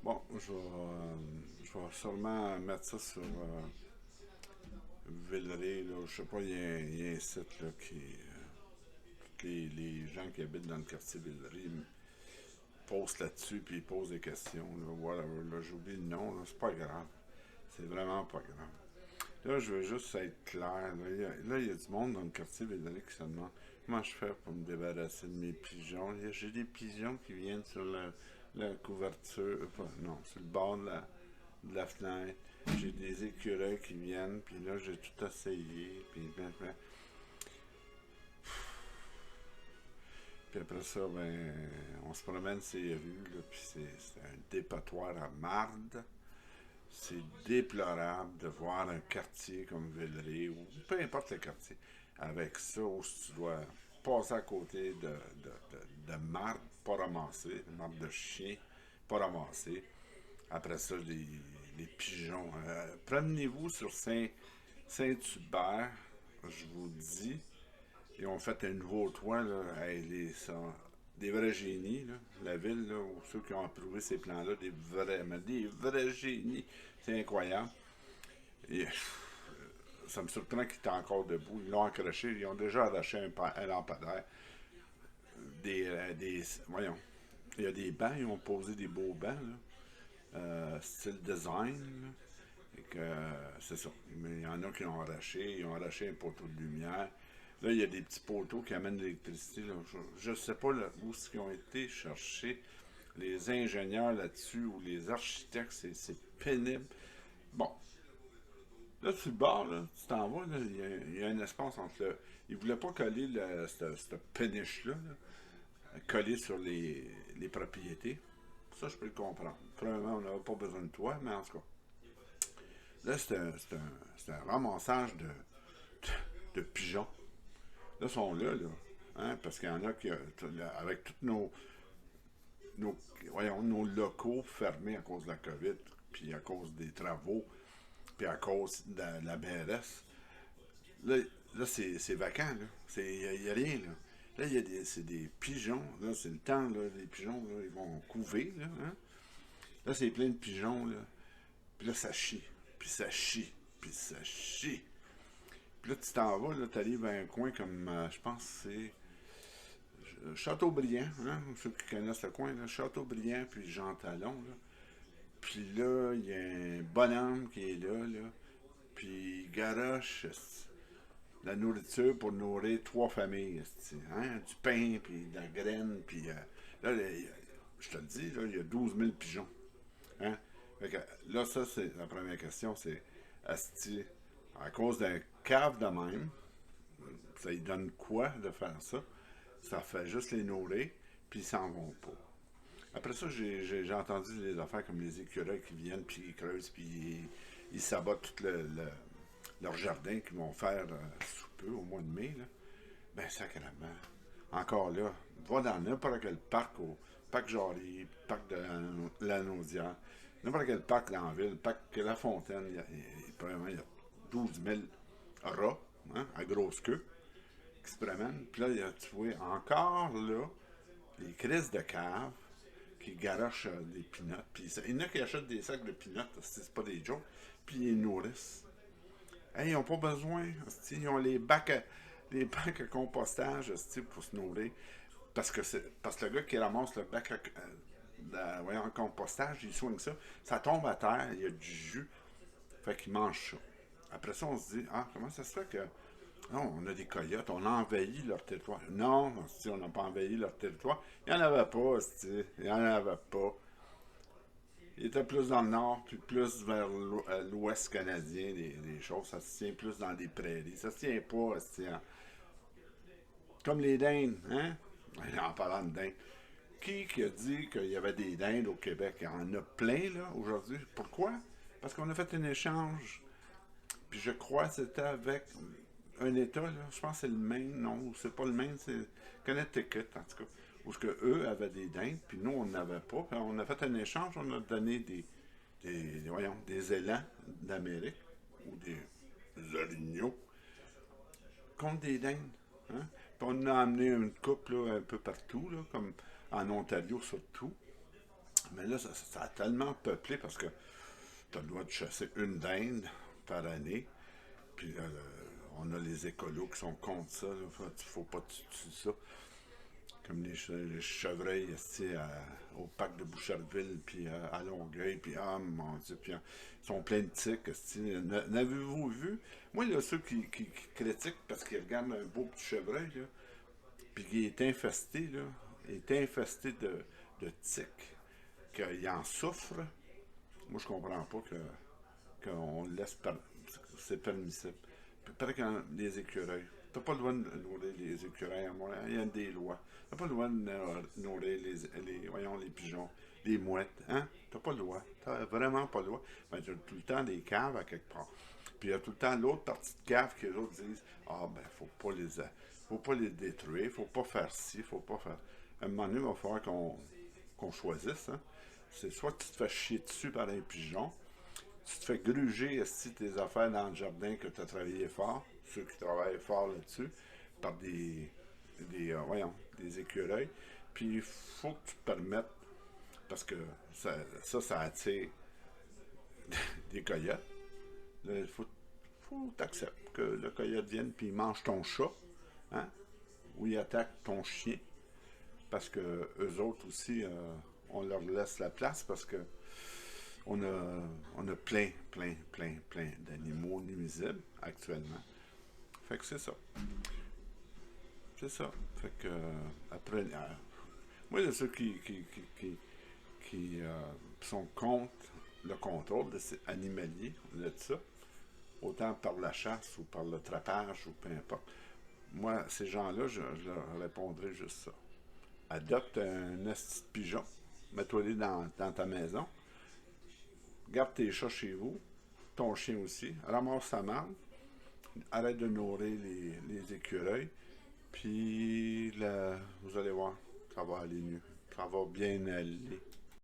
Bon, je vais sûrement mettre ça sur Villeray, là. Je sais pas, il y a un site là, qui. Tous les gens qui habitent dans le quartier Villeray postent là-dessus, puis ils posent des questions. Là, whatever, là, j'oublie le nom, là, c'est pas grave. C'est vraiment pas grave. Là, je veux juste être clair. Là, il y a du monde dans le quartier Villeray qui se demande comment je fais pour me débarrasser de mes pigeons. J'ai des pigeons qui viennent sur la couverture, non, sur le bord de la fenêtre. J'ai des écureuils qui viennent, puis là, j'ai tout essayé, puis après ça, ben, on se promène ces rues, là, puis c'est un dépotoir à marde. C'est déplorable de voir un quartier comme Villeray, ou peu importe le quartier, avec ça, où tu dois passer à côté de marde pas ramassée, marde de chien pas ramassée. Après ça, les pigeons. Promenez-vous sur Saint-Hubert, je vous dis. Ils ont fait un nouveau toit, là. Hey, des vrais génies, là. La ville, là, ou ceux qui ont approuvé ces plans-là, des vrais génies. C'est incroyable. Et, ça me surprend qu'ils étaient encore debout. Ils l'ont accroché. Ils ont déjà arraché un lampadaire. Voyons. Il y a des bancs. Ils ont posé des beaux bancs, là. Style design, là. Et que, c'est ça. Mais il y en a qui ont arraché. Ils ont arraché un poteau de lumière. Là, il y a des petits poteaux qui amènent de l'électricité. Là. Je ne sais pas là, où ils ont été chercher les ingénieurs là-dessus ou les architectes. C'est pénible. Bon, là, sur le bord, là, tu t'en vas, là, il y a un espace entre le. Ils ne voulaient pas coller cette péniche-là, là, coller sur les propriétés. Ça, je peux le comprendre. Premièrement, on n'avait pas besoin de toi, mais en tout cas. Là, c'est un ramassage de pigeons. Là, ils sont là. Hein, parce qu'il y en a qui, avec tous nos locaux fermés à cause de la COVID, puis à cause des travaux, puis à cause de la BRS, là, là c'est vacant. Il n'y a rien. Là, là c'est des pigeons. Là, c'est le temps. Là, les pigeons, là, ils vont couver. Là, hein. Là, c'est plein de pigeons. Là. Puis là, ça chie. Puis ça chie. Puis ça chie. Puis là, tu t'en vas. Là, tu arrives à un coin comme, je pense que c'est Châteaubriand, hein, ceux qui connaissent le coin, là, Châteaubriand, puis Jean Talon, là. Puis là, il y a un bonhomme qui est là, puis il garoche la nourriture pour nourrir trois familles, hein, du pain, puis de la graine, puis là, je te le dis, là, il y a 12 000 pigeons. Hein. Fait que, là, ça, c'est la première question, c'est, asti, à cause d'un cave de même, ça lui donne quoi de faire ça? Ça fait juste les nourrir, puis ils s'en vont pas. Après ça, j'ai entendu des affaires comme les écureuils qui viennent, puis ils creusent, puis ils sabotent tout leur jardin qu'ils vont faire sous peu, au mois de mai. Là. Ben, sacrément. Encore là, va dans n'importe quel parc, au parc Jarry, parc de la Naudière, n'importe quel parc dans la ville, parc La Fontaine, probablement, il y a 12 000 rats, hein, à grosse queue, qui se promènent. Puis là, tu vois encore là les crises de cave qui garochent des pinottes. Puis il y en a qui achètent des sacs de pinottes, c'est pas des jokes, puis ils nourrissent. Hey, ils n'ont pas besoin. Ils ont les bacs à compostage pour se nourrir. Parce que le gars qui ramasse le bac en compostage, il soigne ça. Ça tombe à terre, il y a du jus. Fait qu'il mange ça. Après ça, on se dit, ah, comment ça se fait que. Non, on a des coyotes, on a envahi leur territoire. Non, on n'a pas envahi leur territoire. Il n'y en avait pas, il n'y en avait pas. Il était plus dans le nord, puis plus vers l'ouest canadien, des choses. Ça se tient plus dans des prairies. Ça se tient pas, comme les dindes, hein? En parlant de dindes. Qui a dit qu'il y avait des dindes au Québec? Il y en a plein, là, aujourd'hui. Pourquoi? Parce qu'on a fait un échange. Puis je crois que c'était avec un État, là. Je pense que c'est le Maine. Non, c'est pas le Maine, c'est Connecticut, en tout cas. Où ce que eux avaient des dindes, puis nous, on n'avait pas. Puis on a fait un échange, on a donné des élans d'Amérique, ou des orignaux, contre des dindes. Hein? Puis on a amené une coupe là, un peu partout, là, comme en Ontario surtout. Mais là, ça a tellement peuplé parce que tu as le droit de chasser une dinde par année. Puis on a les écolos qui sont contre ça. Faut pas tuer ça. Comme les chevreuils ici, au parc de Boucherville, puis à Longueuil, puis ah mon Dieu, puis ils sont pleins de tiques. N'avez-vous vu? Moi, là, ceux qui critiquent parce qu'ils regardent un beau petit chevreuil, là, puis qui est infesté, là, est infesté de tiques, qu'il en souffre, moi, je comprends pas qu'on le laisse c'est permissible. Puis pareil que les écureuils. T'as pas le droit de nourrir les écureuils à Montréal. Il y a des lois. T'as pas le droit de nourrir voyons, les pigeons, les mouettes. Hein? T'as pas le droit. T'as vraiment pas le droit. Ben, t'as tout le temps des caves à quelque part. Puis il y a tout le temps l'autre partie de cave que les autres disent ah, ben, faut pas les détruire, faut pas faire ci, faut pas faire. À un moment donné, il va falloir qu'on choisisse. Hein? C'est soit que tu te fais chier dessus par un pigeon, tu te fais gruger si tes affaires dans le jardin que tu as travaillé fort, ceux qui travaillent fort là-dessus, par voyons, des écureuils. Puis il faut que tu te permettes, parce que ça attire des coyotes. Là, faut t'accepter que le coyote vienne puis il mange ton chat, hein, ou il attaque ton chien, parce que eux autres aussi, on leur laisse la place parce que on a plein d'animaux nuisibles actuellement. Fait que c'est ça. C'est ça. Fait que après, moi, il y a ceux qui sont contre le contrôle de ces animaliers, de ça, autant par la chasse ou par le trappage ou peu importe. Moi, ces gens-là, je leur répondrai juste ça. Adopte un esti de pigeon, mets-toi-les dans ta maison, garde tes chats chez vous, ton chien aussi, ramasse sa marde, arrête de nourrir les écureuils, puis là, vous allez voir, ça va aller mieux. Ça va bien aller.